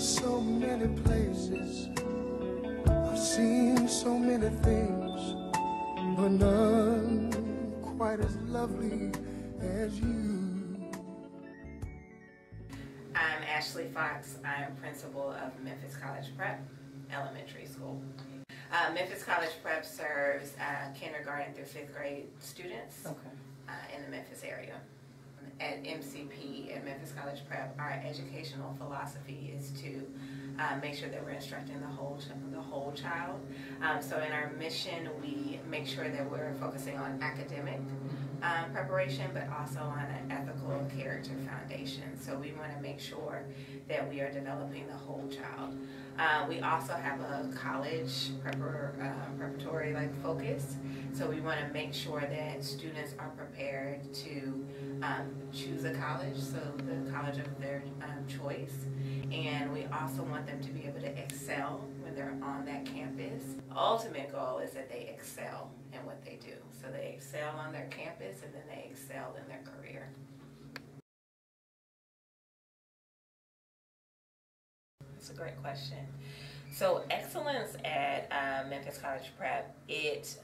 so many places, I've seen so many things, but none quite as lovely as you. I'm Ashley Fox. I'm principal of Memphis College Prep Elementary School. Memphis College Prep serves kindergarten through 5th grade students in the Memphis area. At MCP, at Memphis College Prep, our educational philosophy is to make sure that we're instructing the whole child. So in our mission, we make sure that we're focusing on academic preparation, but also on an ethical character foundation. So we want to make sure that we are developing the whole child. We also have a college preparatory focus. So we want to make sure that students are prepared to choose a college, so the college of their choice. And we also want them to be able to excel when they're on that campus. The ultimate goal is that they excel in what they do. So they excel on their campus and then they excel in their career. That's a great question. So excellence at Memphis College Prep, it's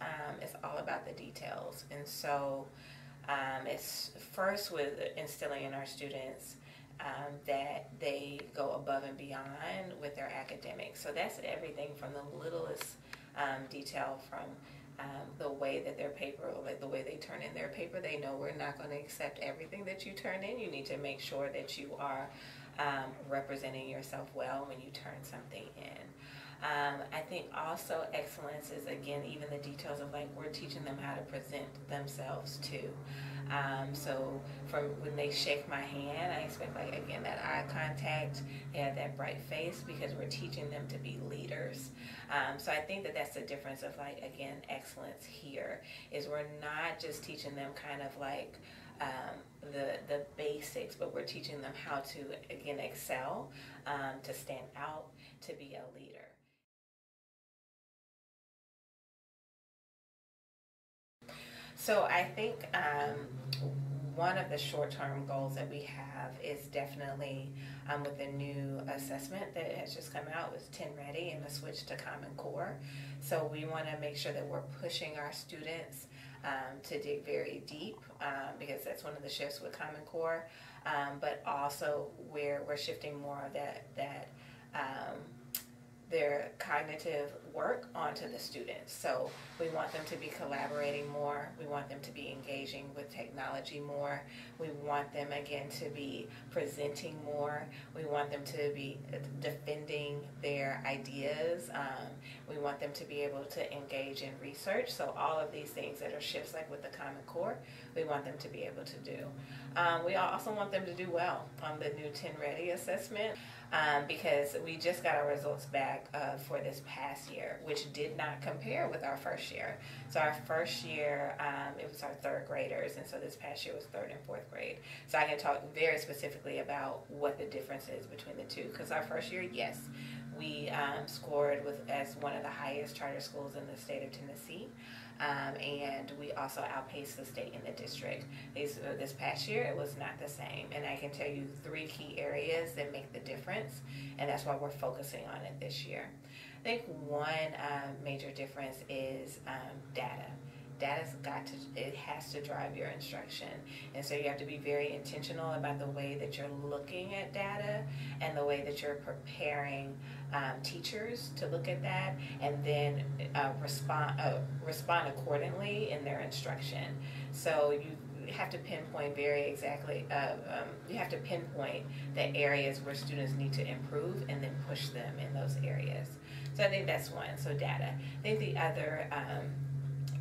all about the details. And so it's first with instilling in our students that they go above and beyond with their academics. So that's everything from the littlest detail, from the way that their paper, the way they turn in their paper. They know we're not going to accept everything that you turn in. You need to make sure that you are representing yourself well when you turn something in. I think also excellence is, again, even the details of we're teaching them how to present themselves too. So from when they shake my hand, I expect again that eye contact, they have that bright face, because we're teaching them to be leaders. So I think that that's the difference of again, excellence here is we're not just teaching them kind of the basics, but we're teaching them how to, again, excel, to stand out, to be a leader. So I think one of the short-term goals that we have is definitely with the new assessment that has just come out with 10 Ready and the switch to Common Core. So we want to make sure that we're pushing our students to dig very deep, because that's one of the shifts with Common Core, but also where we're shifting more of that their cognitive work onto the students. So we want them to be collaborating more. We want them to be engaging with technology more. We want them, again, to be presenting more. We want them to be defending their ideas. We want them to be able to engage in research. So all of these things that are shifts with the Common Core, we want them to be able to do. We also want them to do well on the new 10 Ready assessment, because we just got our results back for this past year, which did not compare with our first year. So our first year, it was our 3rd graders, and so this past year was 3rd and 4th grade. So I can talk very specifically about what the difference is between the two, because our first year, yes, we scored as one of the highest charter schools in the state of Tennessee, and we also outpaced the state in the district. This past year, it was not the same, and I can tell you 3 key areas that make the difference, and that's why we're focusing on it this year. I think one major difference is data. It has to drive your instruction. And so you have to be very intentional about the way that you're looking at data and the way that you're preparing teachers to look at that, and then respond accordingly in their instruction. So you have to pinpoint very exactly, you have to pinpoint the areas where students need to improve and then push them in those areas. So I think that's one, so data. I think the other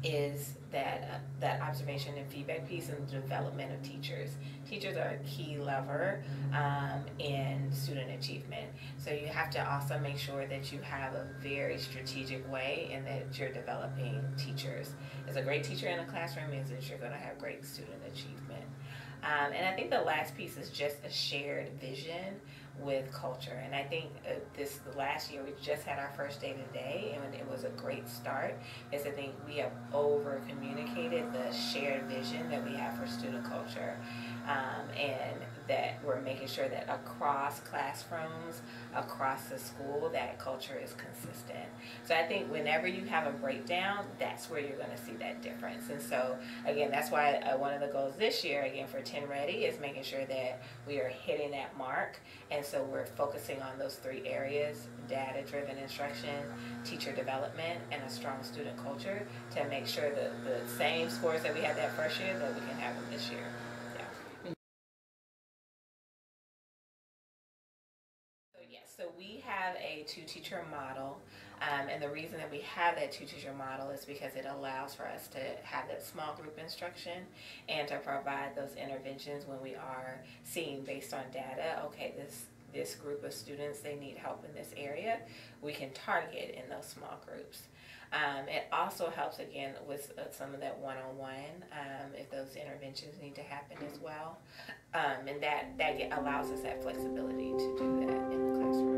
is that observation and feedback piece and the development of teachers. Teachers are a key lever in student achievement. So you have to also make sure that you have a very strategic way and that you're developing teachers. As a great teacher in a classroom means that you're going to have great student achievement. And I think the last piece is just a shared vision with culture. And I think the last year we just had our first day today, and it was a great start, is I think we have over communicated the shared vision that we have for student culture. and that we're making sure that across classrooms, across the school, that culture is consistent. So I think whenever you have a breakdown, that's where you're going to see that difference. And so again, that's why one of the goals this year, again for 10 Ready, is making sure that we are hitting that mark. And so we're focusing on those three areas: data-driven instruction, teacher development, and a strong student culture, to make sure that the same scores that we had that first year, that we can have them this year. So we have a two-teacher model, and the reason that we have that two-teacher model is because it allows for us to have that small group instruction and to provide those interventions when we are seeing based on data, okay, this group of students, they need help in this area. We can target in those small groups. It also helps, again, with some of that one-on-one, if those interventions need to happen as well. And that allows us that flexibility to do that in the classroom.